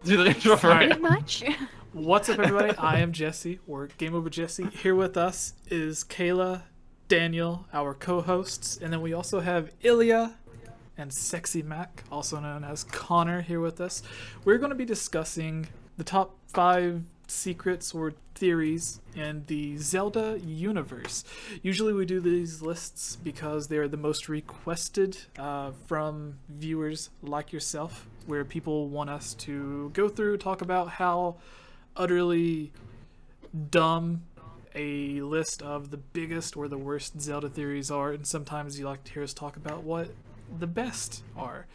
do the intro for Pretty you. much. What's up, everybody? I am Jesse, or GameOverJesse. Here with us is Kayla, Daniel, our co-hosts, and then we also have Ilya and Sexy Mac, also known as Connor, here with us. We're going to be discussing the top 5 secrets or theories in the Zelda universe. Usually we do these lists because they're the most requested from viewers like yourself, where people want us to go through, talk about how utterly dumb a list of the biggest or the worst Zelda theories are, and sometimes you like to hear us talk about what the best are.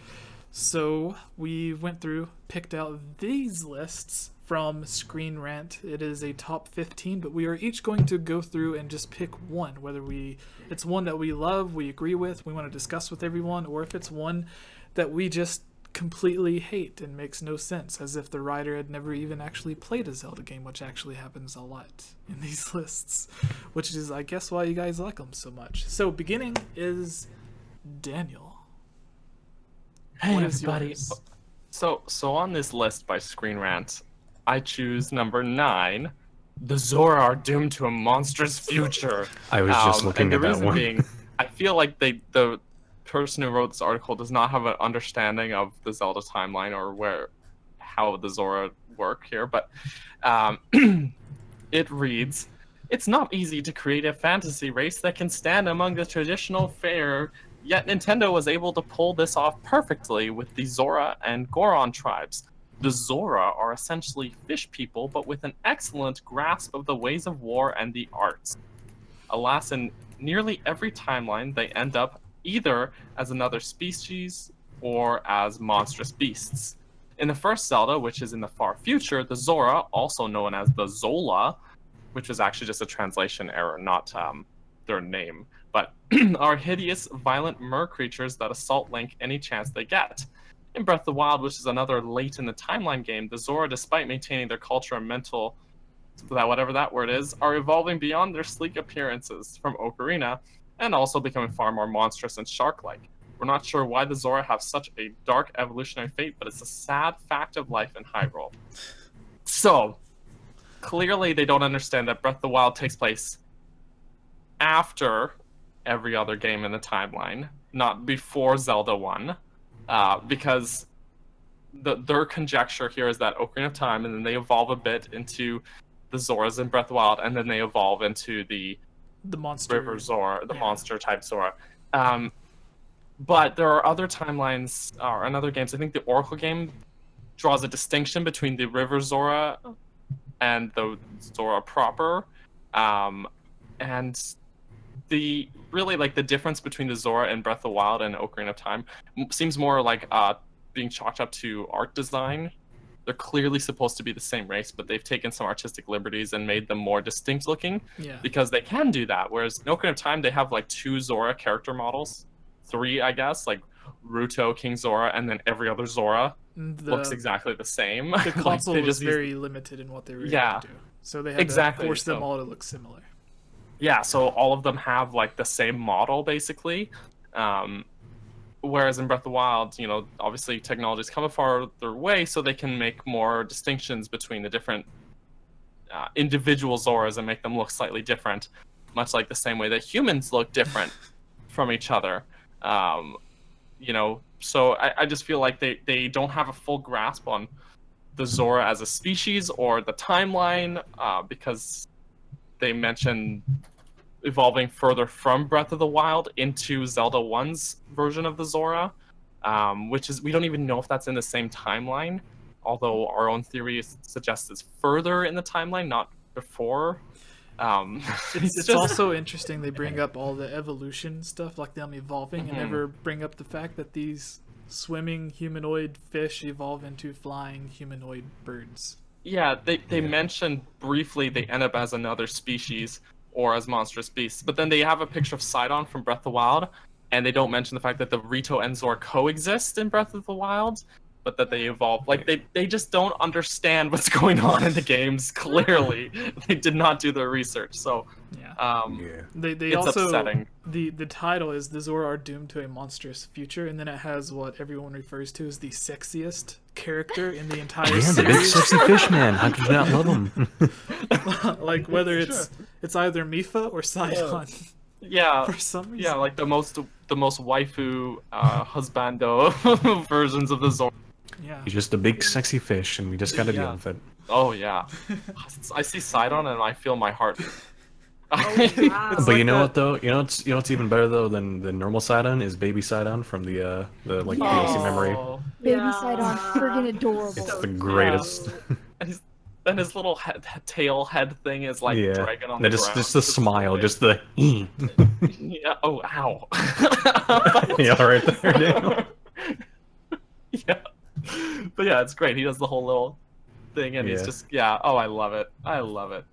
So we went through, picked out these lists from Screenrant. It is a top 15, but we are each going to go through and just pick one, whether it's one that we love, we agree with, we want to discuss with everyone, or if it's one that we just completely hate and makes no sense, as if the writer had never even actually played a Zelda game, which actually happens a lot in these lists, which is, I guess, why you guys like them so much. So beginning is Daniel. Hey What is everybody. yours? So on this list by Screenrant, I choose number 9. The Zora are doomed to a monstrous future. I was just looking and at that the reason one. being, I feel like the person who wrote this article does not have an understanding of the Zelda timeline or how the Zora work here. But it reads, "It's not easy to create a fantasy race that can stand among the traditional fare. Yet Nintendo was able to pull this off perfectly with the Zora and Goron tribes. The Zora are essentially fish people, but with an excellent grasp of the ways of war and the arts. Alas, in nearly every timeline, they end up either as another species or as monstrous beasts. In the first Zelda, which is in the far future, the Zora, also known as the Zola, which was actually just a translation error, not their name, but are hideous, violent mer creatures that assault Link any chance they get. In Breath of the Wild, which is another late in the timeline game, the Zora, despite maintaining their culture and mental, whatever that word is, are evolving beyond their sleek appearances from Ocarina, and also becoming far more monstrous and shark-like. We're not sure why the Zora have such a dark evolutionary fate, but it's a sad fact of life in Hyrule." So, clearly they don't understand that Breath of the Wild takes place after every other game in the timeline, not before Zelda 1, because their conjecture here is that Ocarina of Time, and then they evolve a bit into the Zoras in Breath of the Wild, and then they evolve into the monster River Zora, the yeah. monster type Zora. But there are other timelines or in other games. I think the Oracle game draws a distinction between the River Zora and the Zora proper, and the difference between the Zora in Breath of the Wild and Ocarina of Time seems more like being chalked up to art design. They're clearly supposed to be the same race, but they've taken some artistic liberties and made them more distinct looking, because they can do that. Whereas in Ocarina of Time, they have like 2 Zora character models, 3 I guess, like Ruto, King Zora, and then every other Zora looks exactly the same. The console like, was very limited in what they were able to do, so they had to force them all to look similar. Yeah, so all of them have like the same model basically. Whereas in Breath of the Wild, obviously technology's come a farther way, so they can make more distinctions between the different individual Zoras and make them look slightly different, much like the same way that humans look different from each other. So I just feel like they don't have a full grasp on the Zora as a species or the timeline, because they mention evolving further from Breath of the Wild into Zelda 1's version of the Zora, which is, we don't even know if that's in the same timeline, although our own theory suggests it's further in the timeline, not before. It's also interesting they bring up all the evolution stuff, like them evolving, and never bring up the fact that these swimming humanoid fish evolve into flying humanoid birds. Yeah, they mentioned briefly they end up as another species or as monstrous beasts, but then they have a picture of Sidon from Breath of the Wild, and they don't mention the fact that the Rito and Zora coexist in Breath of the Wild, but that they evolve. Like they just don't understand what's going on in the games. Clearly, they did not do their research. So They it's also upsetting. the title is "The Zora are doomed to a monstrous future," and then it has what everyone refers to as the sexiest character in the entire series. The big sexy fish man. How could you not love him? Like whether it's either Mifa or Sidon. Yeah, For some reason. yeah, like the most waifu husbando versions of the Zora. Yeah. He's just a big sexy fish, and we just gotta deal with it. Oh yeah, I see Sidon and I feel my heart. Wow. But you know what though? You know what's even better though than the normal Sidon is Baby Sidon from the like DLC memory. Baby Sidon, friggin' adorable. It's the greatest. And his little tail head thing is like dragging on the ground. Just the smile, just the. Yeah. Oh, ow. Yeah, right there, Daniel. Yeah. But yeah, it's great. He does the whole little thing, and he's just Oh, I love it. I love it.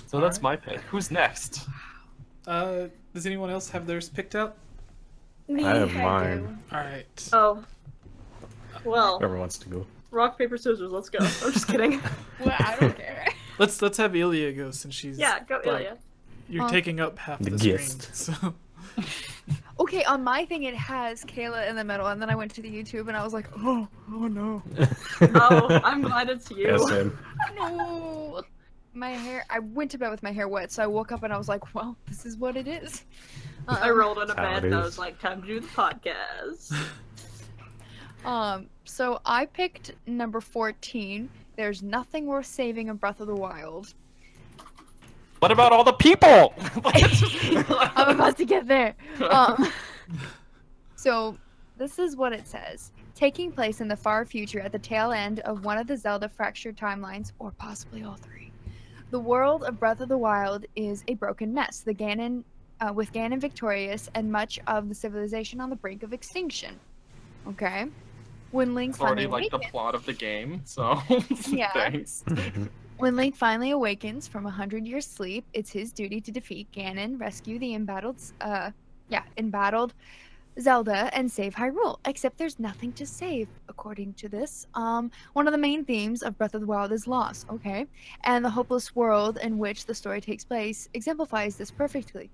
So that's my pick. Who's next? Does anyone else have theirs picked out? Me, I have do. mine. All right. Oh. Well, Whoever wants to go. rock, paper, scissors, let's go. I'm just kidding. Well, I don't care. Let's have Ilya go since she's Go Ilya. You're taking up half The the guest. screen. So Okay, on my thing it has Kayla in the middle, and then I went to the YouTube and I was like, oh no. Oh, I'm glad it's you. Yeah, same. No. My hair, I went to bed with my hair wet, so I woke up and I was like, well, this is what it is. I rolled out of How bed it and I is. was like, time to do the podcast. So I picked number 14. There's nothing worth saving in Breath of the Wild. What about all the people? I'm about to get there. So this is what it says. Taking place in the far future at the tail end of one of the Zelda fractured timelines, or possibly all three. The world of Breath of the Wild is a broken mess. With Ganon victorious and much of the civilization on the brink of extinction. When Link It's already finally like the awakens, plot of the game, so Yeah. thanks. when Link finally awakens from 100-year sleep, it's his duty to defeat Ganon, rescue the embattled Zelda, and save Hyrule. Except there's nothing to save, according to this. One of the main themes of Breath of the Wild is loss, and the hopeless world in which the story takes place exemplifies this perfectly.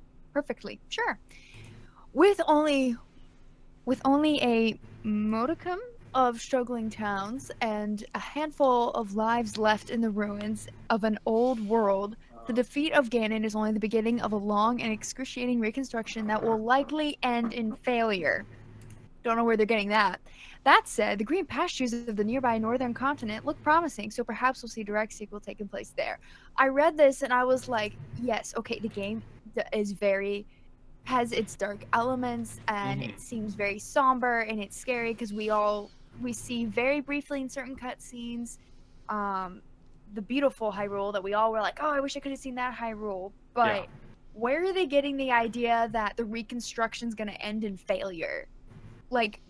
Sure. With only a modicum of struggling towns and a handful of lives left in the ruins of an old world, the defeat of Ganon is only the beginning of a long and excruciating reconstruction that will likely end in failure. Don't know where they're getting that. That said, the green pastures of the nearby northern continent look promising, so perhaps we'll see a direct sequel taking place there. I read this and I was like, yes, okay, the game has its dark elements, and it seems very somber, and it's scary because we see very briefly in certain cutscenes the beautiful Hyrule that we all were like, oh, I wish I could have seen that Hyrule. But where are they getting the idea that the reconstruction's going to end in failure? Like,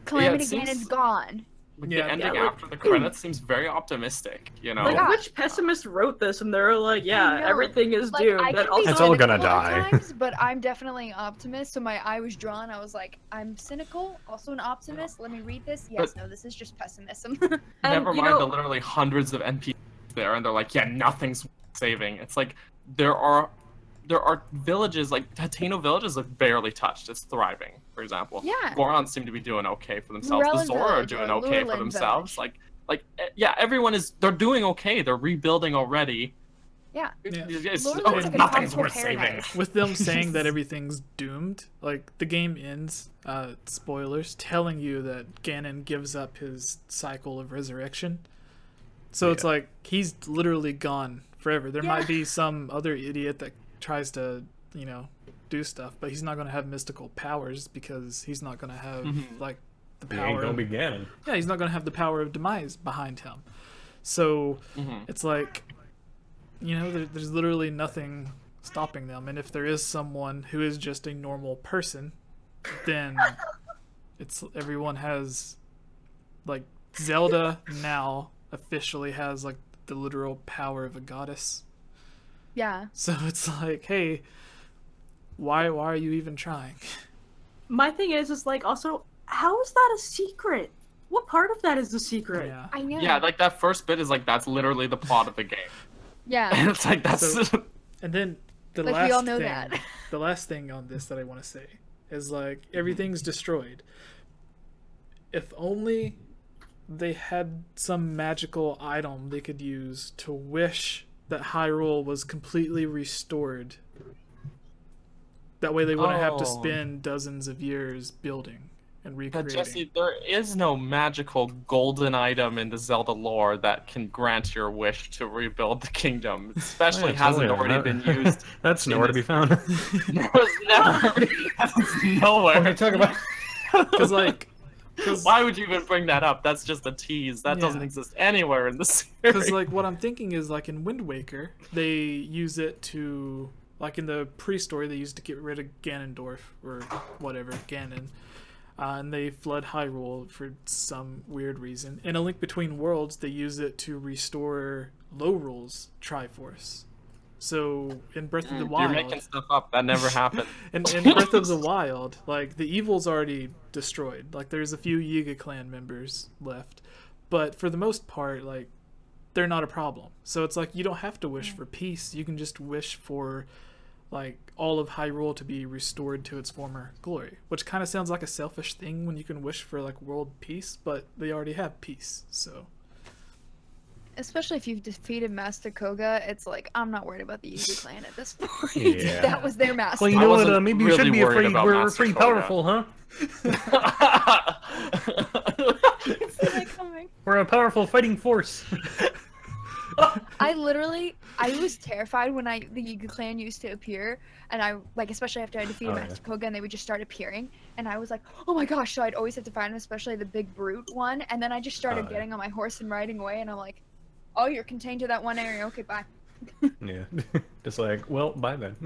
Calamity Ganon's gone. Like the ending after the credits seems very optimistic, you know? Like, which pessimist wrote this and they're like, yeah, everything is doomed. I can be It's all gonna cynical at die. times, but I'm definitely an optimist, so my eye was drawn. I was like, I'm cynical, also an optimist. Let me read this. Yes, no, this is just pessimism. Never mind the literally hundreds of NPCs there, and they're like, yeah, nothing's saving. It's like, there are villages, like Hateno Village is like barely touched. It's thriving, for example. Yeah. Gorons seem to be doing okay for themselves. Lurelin The Zora are Village doing or okay for Lurelin themselves. Village. Everyone they're doing okay. They're rebuilding already. Yeah. Nothing's worth saving. with them saying that everything's doomed, like the game ends, spoilers, telling you that Ganon gives up his cycle of resurrection. So it's like he's literally gone forever. There might be some other idiot that tries to, do stuff, but he's not going to have mystical powers because he's not going to have like the He ain't power. gonna be Ganon. Yeah, he's not going to have the power of demise behind him. So it's like, there's literally nothing stopping them. And if there is someone who is just a normal person, then everyone has, like, Zelda now officially has like the literal power of a goddess. Yeah. So it's like, hey, why are you even trying? My thing is like, also, how is that a secret? What part of that is the secret? Yeah. I know. Yeah, like that first bit is like that's literally the plot of the game. Yeah. And it's like that's And then the Like, last we all know thing, that. the last thing on this that I want to say is like everything's destroyed. If only they had some magical item they could use to wish that Hyrule was completely restored. That way they wouldn't have to Oh. spend dozens of years building and But recreating. Jesse, there is no magical golden item in the Zelda lore that can grant your wish to rebuild the kingdom. Especially hasn't already been used. That's in nowhere to be this- found. It was never. That's nowhere. Talk about. Because like, Why would you even bring that up? That's just a tease. That doesn't Yeah. exist anywhere in the series. because like what I'm thinking is like in Wind Waker they use it to, like in the pre-story they used to get rid of Ganondorf or whatever Ganon, and they flood Hyrule for some weird reason. In A Link Between Worlds they use it to restore Lorule's Triforce. So in Breath of the You're Wild, making stuff up. That never happened. in Breath of the Wild, like the evil's already destroyed. Like there's a few Yiga clan members left, but for the most part, like they're not a problem. So it's like you don't have to wish for peace. You can just wish for like all of Hyrule to be restored to its former glory, which kind of sounds like a selfish thing when you can wish for like world peace, but they already have peace. So Especially if you've defeated Master Koga, it's like, I'm not worried about the Yuzu clan at this point. Yeah. That was their master. Well, you I know what? wasn't Maybe you really should be worried afraid. about We're Master pretty Koga. powerful, huh? See that coming. We're a powerful fighting force. I was terrified when the Yuga clan used to appear, and I, like, especially after I defeated Oh, yeah. Master Koga, and they would just start appearing, and I was like, oh my gosh, so I'd always have to find them, especially the big brute one, and then I just started Oh, yeah. getting on my horse and riding away, and I'm like, oh, you're contained to that one area, okay, bye. Yeah. Just like, well, bye then.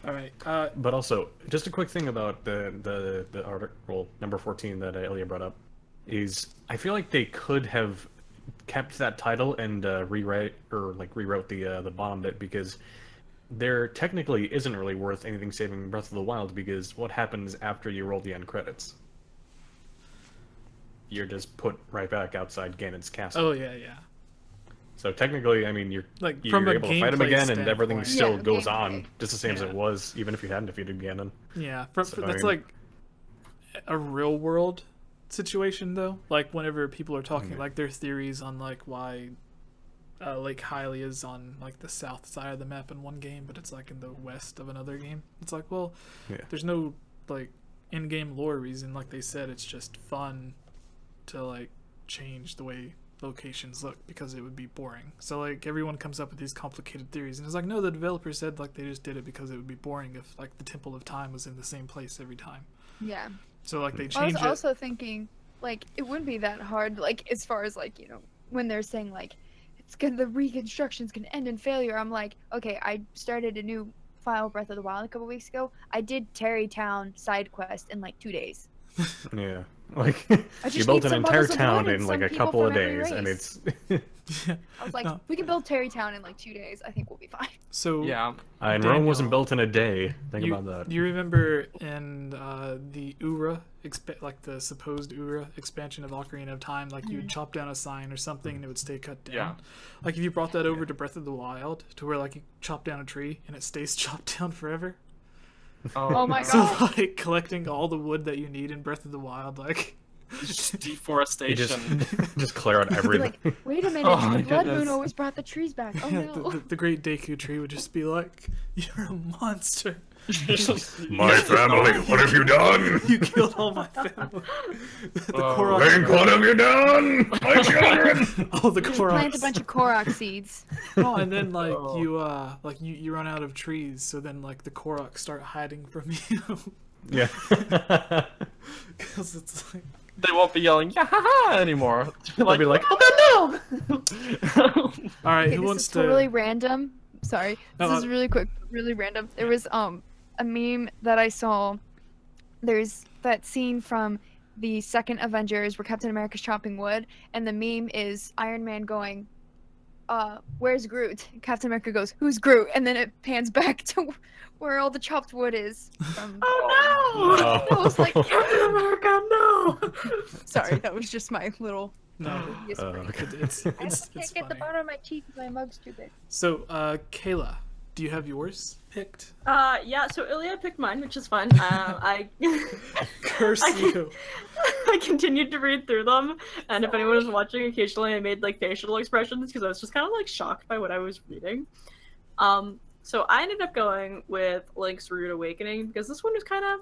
all right, But also, just a quick thing about the article number 14 that Ilya brought up is I feel like they could have kept that title and rewrote the bottom bit, because there technically isn't really worth anything saving Breath of the Wild, because what happens after you roll the end credits? You're just put right back outside Ganon's castle. oh yeah, yeah. So technically, I mean, you're From a able to fight him gameplay again, and everything standpoint. still Yeah, goes gameplay. on just the same as Yeah. it was, even if you hadn't defeated Ganon. Yeah, So, I that's mean- like a real world situation though. Like whenever people are talking, Yeah. like their theories on like why Lake Hylia is on like the south side of the map in one game, but it's like in the west of another game. It's like, well, Yeah. there's no like in-game lore reason. Like they said, it's just fun to like change the way locations look because it would be boring. So like everyone comes up with these complicated theories, and it's like, no, the developer said like they just did it because it would be boring if like the Temple of Time was in the same place every time. Yeah. So like they I was change it. also thinking, like, it wouldn't be that hard, like, as far as, like, you know, when they're saying, like, the reconstruction's gonna end in failure. I'm like, okay, I started a new file Breath of the Wild a couple weeks ago. I did Terrytown side quest in, like, 2 days. Yeah. Like, I you just built need an some entire bundles of town wood and in like some a people couple of from every days, and race. it's... I was like, No. we can build Terrytown in, like, 2 days. I think we'll be fine. So Yeah. and Daniel, Rome wasn't built in a day. Think you, about that. you remember in the Ura, like the supposed Ura expansion of Ocarina of Time, like you'd chop down a sign or something and it would stay cut down. Yeah. Like if you brought that over to Breath of the Wild, to where like you chop down a tree and it stays chopped down forever. Oh my So god. like collecting all the wood that you need in Breath of the Wild, like Just You deforestation. just clear out Be everything. like, wait a minute, Oh the my Blood goodness. Moon always brought the trees back. Oh yeah, no. the Great Deku Tree would just be like, "You're a monster. My family, what have you done? You killed all my family." The Oh, Korok, Link, what have you done? My children! all the Plant a Koroks. bunch of Korok seeds. Oh, and then like Oh. you run out of trees, so then like the Koroks start hiding from you Yeah. because it's like They won't be yelling "yeah ha ha" anymore. They'll be like, oh all right. Okay, Who this wants is to? totally random. Sorry. No, This is really quick, really random. There was a meme that I saw. There's that scene from the second Avengers where Captain America's chopping wood, and the meme is Iron Man going, where's Groot? Captain America goes, who's Groot? And then it pans back to where all the chopped wood is. Oh no! I was like, Captain America, no! sorry, that was just my little. No, it's I can't get the funny. bottom of my cheek because my mug's too big. So, Kayla, do you have yours picked? Yeah, so Ilya picked mine, which is fun. I Curse you. I continued to read through them, and if anyone was watching, occasionally I made like facial expressions because I was just kind of like shocked by what I was reading. So I ended up going with Link's Rude Awakening because this one was kind of,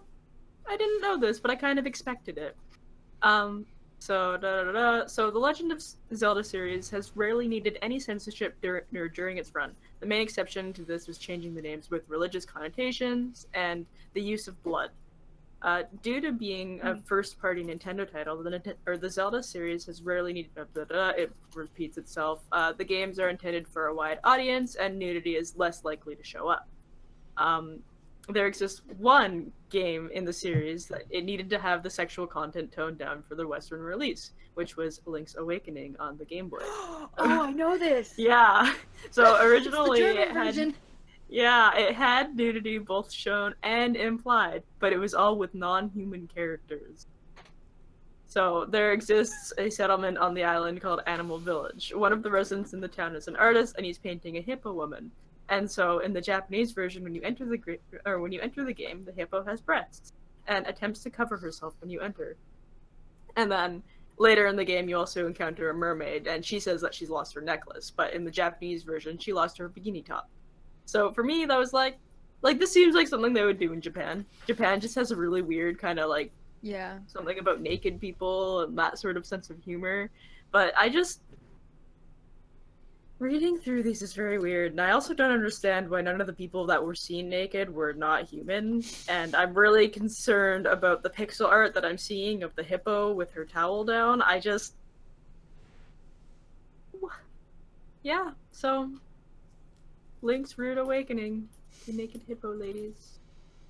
I didn't know this, but I kind of expected it. So the Legend of Zelda series has rarely needed any censorship during its run. The main exception to this was changing the names with religious connotations and the use of blood. Due to being a first-party Nintendo title, the Zelda series has rarely needed. It repeats itself. The games are intended for a wide audience, and nudity is less likely to show up. There exists one game in the series that it needed to have the sexual content toned down for the Western release, which was Link's Awakening on the Game Boy. Oh, I know this. Yeah. So originally it's the it German had. version. Yeah, it had nudity both shown and implied, but it was all with non-human characters. So there exists a settlement on the island called Animal Village. One of the residents in the town is an artist, and he's painting a hippo woman. And so in the Japanese version, when you enter the game, the hippo has breasts and attempts to cover herself when you enter. And then later in the game, you also encounter a mermaid, and she says that she's lost her necklace. But in the Japanese version, she lost her bikini top. So for me, that was like this seems like something they would do in Japan. Japan just has a really weird kind of like, Yeah. something about naked people and that sort of sense of humor. But reading through these is very weird, and I also don't understand why none of the people that were seen naked were not human, and I'm really concerned about the pixel art that I'm seeing of the hippo with her towel down. Yeah, so Link's Rude Awakening, the naked hippo ladies.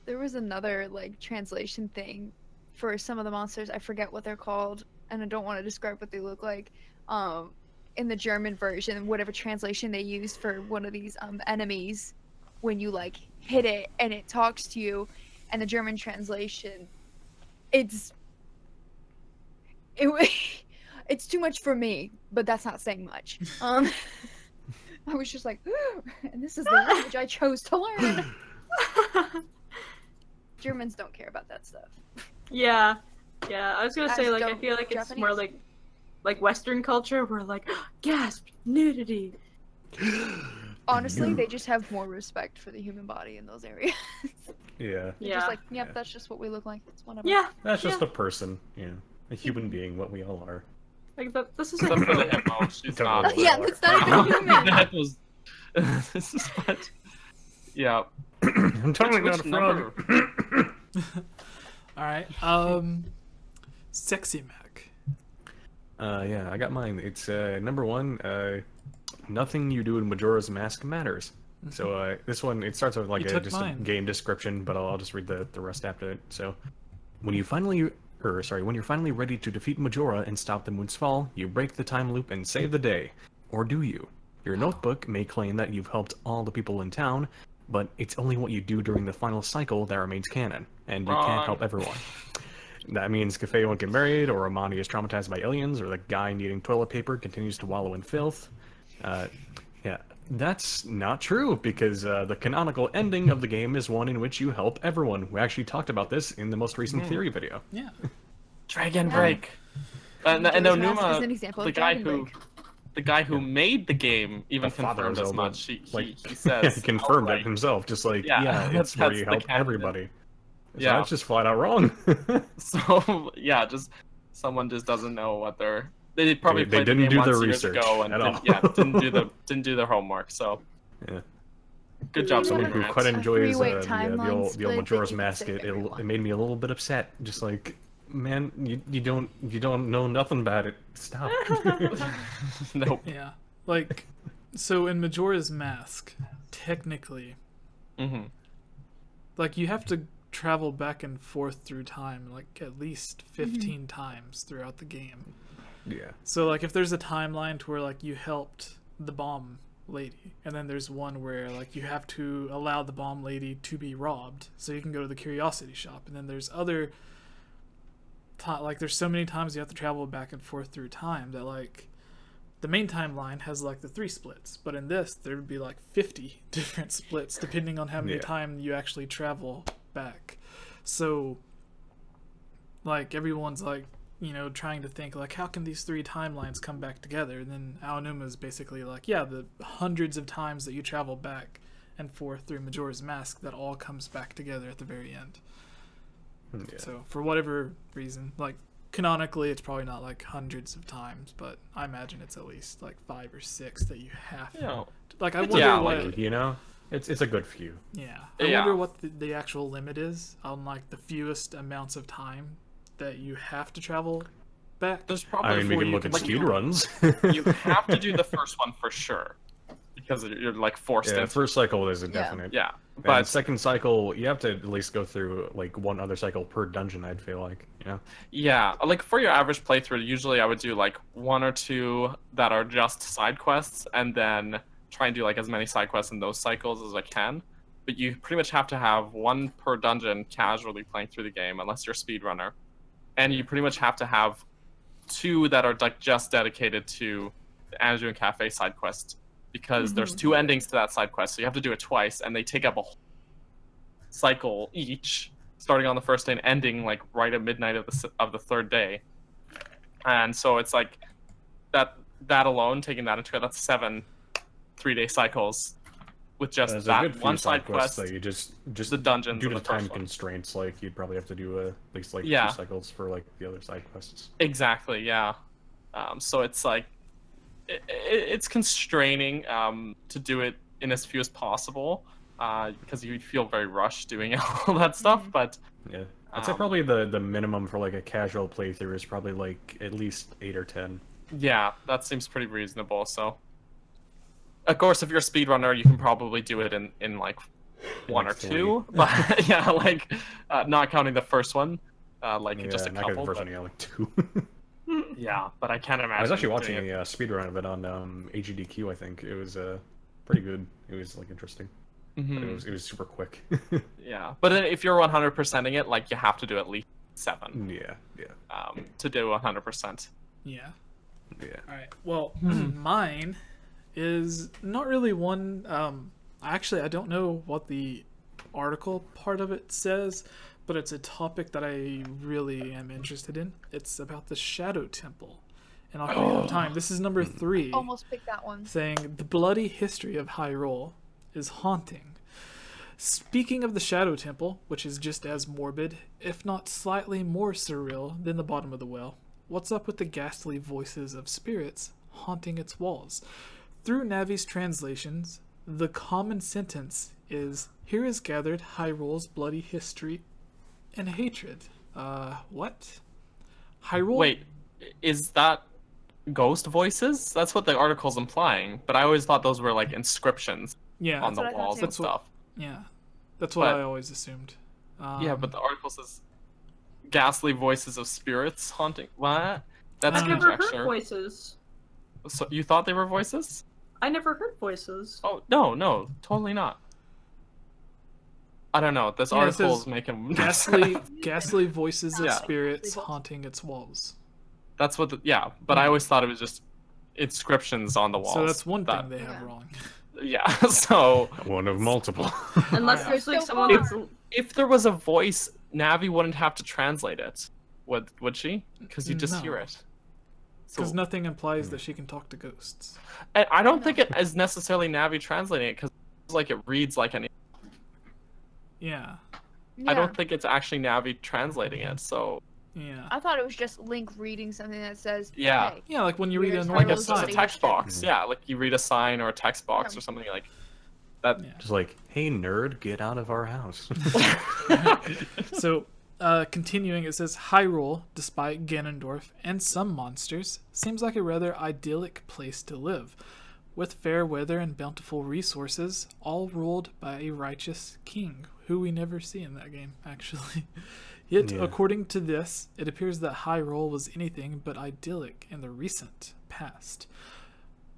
There was another like translation thing for some of the monsters. I forget what they're called, and I don't want to describe what they look like. In the German version, whatever translation they used for one of these enemies, when you like hit it and it talks to you, and the German translation, it's too much for me, but that's not saying much. I was just like, and this is the language I chose to learn. Germans don't care about that stuff. Yeah, I was gonna say, As like, I don't feel like it's Japanese. more like Western culture, where like, gasp, nudity. Honestly, they just have more respect for the human body in those areas. Yeah. They're just like, yep, that's just what we look like. It's whatever. Yeah, That's just a person, a human being, what we all are. like this is Except for the hippo, she's Totally. not. Yeah, that's not even human. The hippo's. This is what. Yeah. I'm totally Which not a frog. All right. Sexy Mac. Yeah, I got mine. It's number one. Nothing you do in Majora's Mask matters. So this one, it starts with like You took just a mine. game description, but I'll just read the rest after it. So, when you're finally ready to defeat Majora and stop the moon's fall, you break the time loop and save the day. Or do you? Your notebook may claim that you've helped all the people in town, but it's only what you do during the final cycle that remains canon, and you Wrong. can't help everyone. That means Cafe won't get married, or Amani is traumatized by aliens, or the guy needing toilet paper continues to wallow in filth. Yeah, that's not true, because the canonical ending of the game is one in which you help everyone. We actually talked about this in the most recent theory video. Yeah. Dragon Yeah. Break. And Majora's Mask Onuma, is an example the of guy Dragon who, Break. the guy who made the game, even The father of confirmed as Zelda, much. He he says confirmed it outright. himself, just like, Yeah, yeah, it's where that's you the help canon. everybody. So Yeah. that's just flat out wrong. So yeah, just someone just doesn't know what they're. They probably They played the didn't game do their once years research ago and at all. didn't do their homework. So Yeah. good job, Someone who Screenrant. quite enjoys three-way the old timeline split that Majora's you can Mask, save it everyone. made me a little bit upset. Just like, man, you don't know nothing about it. Stop. Nope. Yeah. Like, so in Majora's Mask, technically, hmm like, you have to travel back and forth through time, like, at least 15 times throughout the game. Yeah. So, like, if there's a timeline to where, like, you helped the bomb lady, and then there's one where like you have to allow the bomb lady to be robbed so you can go to the curiosity shop, and then there's other like there's so many times you have to travel back and forth through time that like the main timeline has like the 3 splits, but in this there would be like 50 different splits depending on how many time you actually travel back. So like everyone's like, you know, trying to think like, how can these 3 timelines come back together? And then Aonuma's basically like, yeah, the hundreds of times that you travel back and forth through Majora's Mask, that all comes back together at the very end. So for whatever reason, like canonically it's probably not like hundreds of times, but I imagine it's at least like 5 or 6 that you have to, like I wonder what, like, you know, it's a good few. I wonder what the actual limit is on like the fewest amounts of time that you have to travel back. There's probably, I mean, we can look at speed runs. You have to do the first one for sure, because you're like forced into. First cycle is a definite. Yeah, but second cycle, you have to at least go through like one other cycle per dungeon, I'd feel like, you know? Yeah, like for your average playthrough, usually I would do like 1 or 2 that are just side quests, and then try and do like as many side quests in those cycles as I can. But you pretty much have to have 1 per dungeon casually playing through the game, unless you're a speedrunner. And you pretty much have to have 2 that are like just dedicated to the Andrew and Cafe side quest, because there's 2 endings to that side quest, so you have to do it twice, and they take up a whole cycle each, starting on the first day and ending like right at midnight of the 3rd day. And so it's like that alone, taking that into account, that's 7 3-day cycles with just that one side quest. That you just the dungeons due to time constraints, like you'd probably have to do at least like 2 cycles for like the other side quests. Exactly, yeah. So it's like it's constraining to do it in as few as possible, because you feel very rushed doing all that stuff. But yeah, I'd say probably the minimum for like a casual playthrough is probably like at least 8 or 10. Yeah, that seems pretty reasonable. So of course, if you're a speedrunner, you can probably do it in like 1 or 2. But yeah, like not counting the first one, like just a couple. Not the first one, yeah, like 2. Yeah, but I can't imagine. I was actually watching a speedrun of it on AGDQ. I think it was pretty good. It was like interesting. But it was super quick. Yeah, but if you're 100%ing it, like you have to do at least 7. Yeah. To do 100%. Yeah. Yeah. All right. Well, mine is not really one. Actually, I don't know what the article part of it says, but it's a topic that I really am interested in. It's about the Shadow Temple in Ocarina of Time. This is number 3. Almost picked that one. Saying the bloody history of Hyrule is haunting. Speaking of the Shadow Temple, which is just as morbid, if not slightly more surreal than the bottom of the well, what's up with the ghastly voices of spirits haunting its walls? Through Navi's translations, the common sentence is, "Here is gathered Hyrule's bloody history and hatred." What? Hyrule? Wait, is that ghost voices? That's what the article's implying, but I always thought those were like inscriptions on the walls and stuff. Yeah, that's what I always assumed. Yeah, but the article says ghastly voices of spirits haunting. What? That's I've never conjecture. heard voices. So you thought they were voices? I never heard voices. Oh no, totally not. I don't know. This article is making ghastly voices of spirits haunting its walls. That's what but I always thought it was just inscriptions on the walls. So that's one thing they have wrong. Yeah, so one of multiple. Unless there's like someone that's... If there was a voice, Navi wouldn't have to translate it, would she? Because you just hear it. Because nothing implies that she can talk to ghosts. And I don't think it is necessarily Navi translating it, because like it reads like any. Yeah. I don't think it's actually Navi translating it, so. Yeah. I thought it was just Link reading something that says. Yeah. Hey, yeah, like when you read a like a text box. Yeah, like you read a sign or a text box or something like that. Yeah. Just like, hey nerd, get out of our house. So, continuing, it says Hyrule, despite Ganondorf and some monsters, seems like a rather idyllic place to live, with fair weather and bountiful resources, all ruled by a righteous king, who we never see in that game, actually. Yet, according to this, it appears that Hyrule was anything but idyllic in the recent past.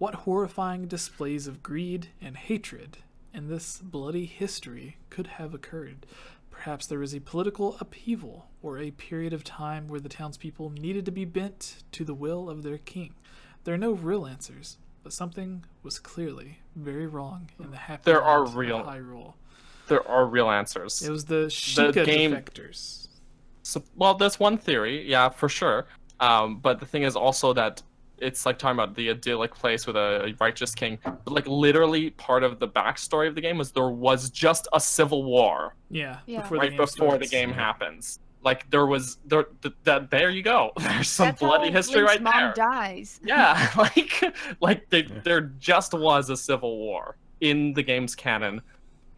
What horrifying displays of greed and hatred in this bloody history could have occurred? Perhaps there was a political upheaval or a period of time where the townspeople needed to be bent to the will of their king. There are no real answers, but something was clearly very wrong in the happy There are land of real- Hyrule. There are real answers. It was the Sheikah game- defectors. So, well, that's one theory, yeah, for sure. But the thing is also that it's like talking about the idyllic place with a righteous king. But like literally part of the backstory of the game was there was just a civil war Yeah, Yeah. before right the game before the starts. game happens. Like there was there you go. There's some That's bloody how history Link's right mom there. dies. Yeah, there just was a civil war in the game's canon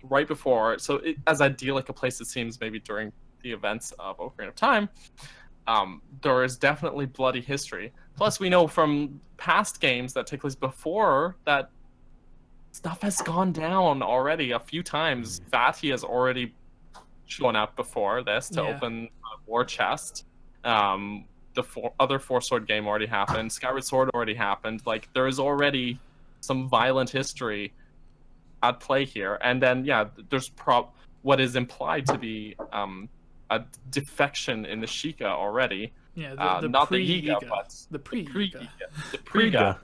right before. So as idyllic a place it seems maybe during the events of Ocarina of Time, there is definitely bloody history. Plus, we know from past games that take place before that stuff has gone down already a few times. Vati has already shown up before this to Yeah. open a war chest. The other Four Sword game already happened. Skyward Sword already happened. Like, there is already some violent history at play here. And then, yeah, there's what is implied to be a defection in the Sheikah already. Yeah, the not the pre-Yiga. Yiga, but The pre-Yiga. the Priga.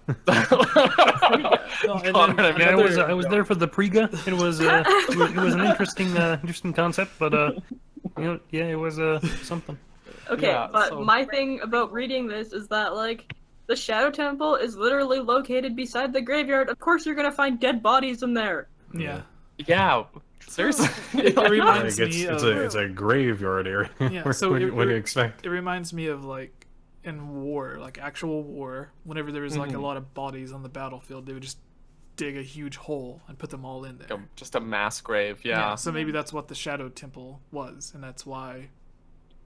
Oh, and God, then I mean, Yeah, another- I was there for the Priga. It was an interesting concept, but yeah, it was something. Okay, Yeah, but so- my thing about reading this is that, like, the Shadow Temple is literally located beside the graveyard. Of course you're gonna find dead bodies in there. Yeah. Yeah, seriously. It reminds Like, me it's of... a graveyard area. Yeah, what, so what do you expect? It reminds me of, like, in war, like actual war, whenever there was like a lot of bodies on the battlefield, they would just dig a huge hole and put them all in there. Just a mass grave, yeah. So maybe that's what the Shadow Temple was, and that's why,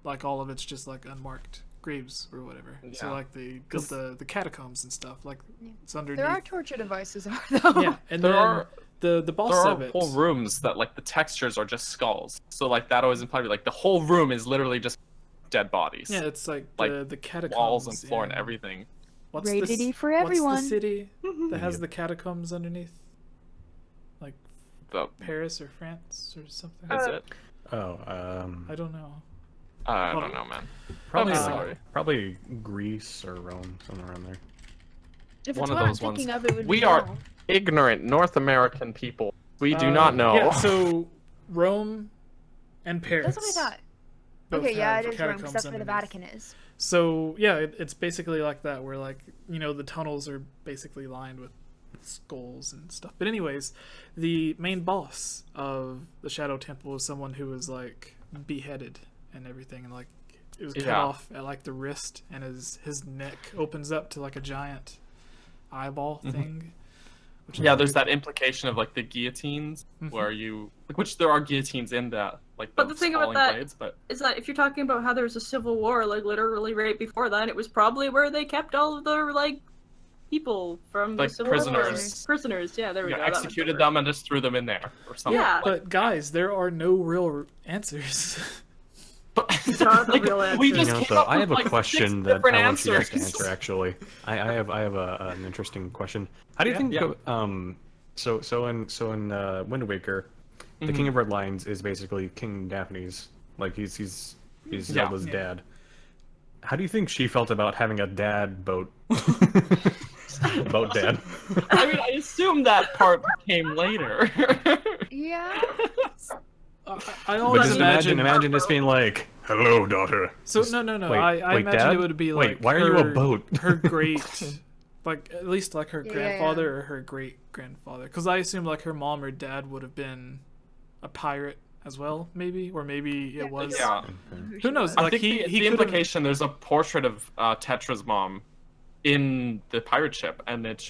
like, all of it's just like unmarked graves or whatever. So Yeah. like they built the catacombs and stuff. Like it's underneath. There are torture devices, though. Yeah, and There then are- the There boss are of it. whole rooms that, like, the textures are just skulls. So, like, that always implies, like, the whole room is literally just dead bodies. Yeah, it's like Like, the catacombs. walls and floor and in- everything. What's Rated this, E for What's everyone. the city that has the catacombs underneath? Like The, Paris or France or something? is it? Oh, I don't know. I Hold don't on. know, man. probably sorry. probably Greece or Rome, somewhere around there. If One it's of what those I'm ones. thinking of, it would We be are Rome. ignorant North American people. We do not know. Yeah, so Rome and Paris. That's what I thought. both Okay, yeah, have it is Rome, because catacombs that's where the underneath. Vatican is. So yeah, it's basically like that, where like the tunnels are basically lined with skulls and stuff. But anyways, the main boss of the Shadow Temple was someone who was like beheaded and everything, and like it was cut Yeah. off at like the wrist, and his neck opens up to like a giant eyeball thing. Which is Yeah, there's weird. that implication of, like, the guillotines, Mhm. where you... Which there are guillotines in that, like, But the thing about spalling that- blades, but... Is that if you're talking about how there was a civil war, like, literally right before that, it was probably where they kept all of their, like, people from Like, the civil war. prisoners. Prisoners, yeah, there we You go. that one's executed better. them and just threw them in there, or something. Yeah. But guys, there are no real answers. But, not the real we answer. just You know, came so up I with, have a like, question 6 that different I want you guys to answers. answer. Actually, I have an interesting question. How do you think? Yeah. So in Wind Waker, the King of Red Lions is basically King Daphne's. Like he's Zelda's Yeah. dad. How do you think she felt about having a dad boat? Boat dad. I mean, I assume that part came later. Yeah. I But always just imagine this being like, "Hello, daughter." So Just, no. wait, I wait, imagine Dad? it would be Wait, like why are you a boat? her great, like at least like her Yeah, grandfather or her great grandfather. Because I assume like her mom or dad would have been a pirate as well, maybe, or maybe it was. Yeah. Who knows? I Like think he the could've- implication, there's a portrait of Tetra's mom in the pirate ship, and it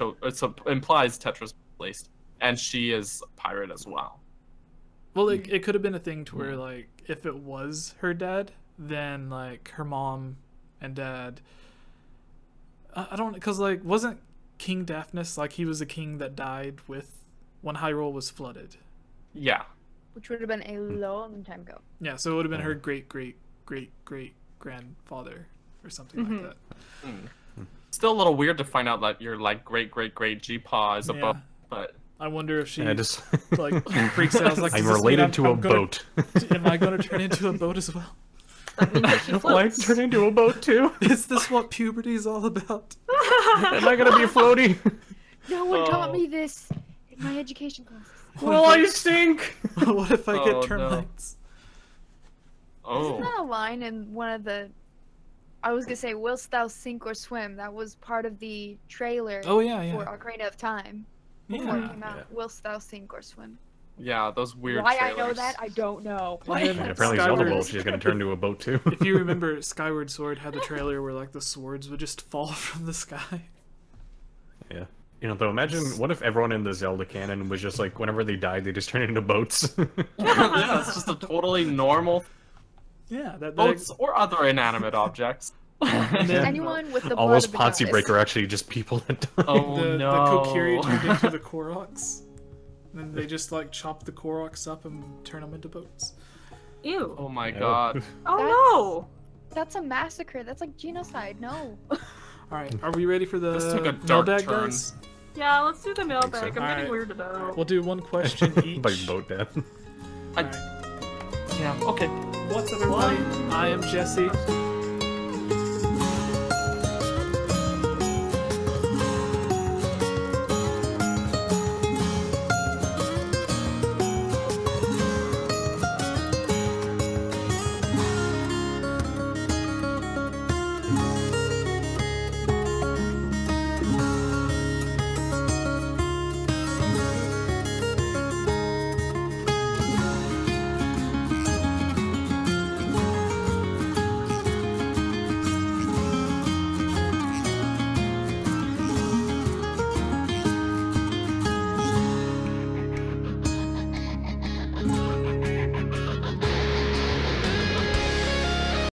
implies Tetra's placed, and she is a pirate as well. Well, it could have been a thing to where like if it was her dad, then like her mom and dad. I don't, because like wasn't King Daphnis like he was a king that died with when Hyrule was flooded? Yeah. Which would have been a long time ago. Yeah, so it would have been her great great great great grandfather or something like that. still a little weird to find out that your like great G-Paw is a boat, but I wonder if she just like freaks out. Like, I'm related to a boat. Am I going to turn into a boat as well? That means that she Like floats. turn into a boat too? Is this what puberty is all about? Am I gonna be floaty? No one taught me this in my education classes. Well, I stink. What if I get Oh, no. termites? Isn't oh, that a line in one of the? I was gonna say, "Whilst thou sink or swim." That was part of the trailer Oh yeah, for yeah. Ocarina of Time before it Yeah. came out. Whilst thou sink or swim. yeah, those weird. Why trailers. I know that, I don't know. And then And apparently Zelda Skyward- World, she's gonna turn into a boat too. If you remember, Skyward Sword had the trailer where like the swords would just fall from the sky. Yeah. You know, though, imagine what if everyone in the Zelda canon was just like, whenever they died, they just turned into boats. Yeah, it's just a totally normal Yeah, that boats or other inanimate objects. and then Anyone with the All blood those of the Potsy goddess. Breaker are actually just people that died. Oh the no! Kokiri turned into the Koroks. And then they just like chop the Koroks up and turn them into boats. Ew. Oh my god! Oh That's a massacre. That's like genocide. No. Alright, are we ready for the This took a dark mailbag, turn. guys? no! Yeah, let's do the mailbag. so. I'm getting Alright. weirded out. We'll do one question each. By boat death. Alright. Yeah. Okay. What's up, everybody? I am Jesse.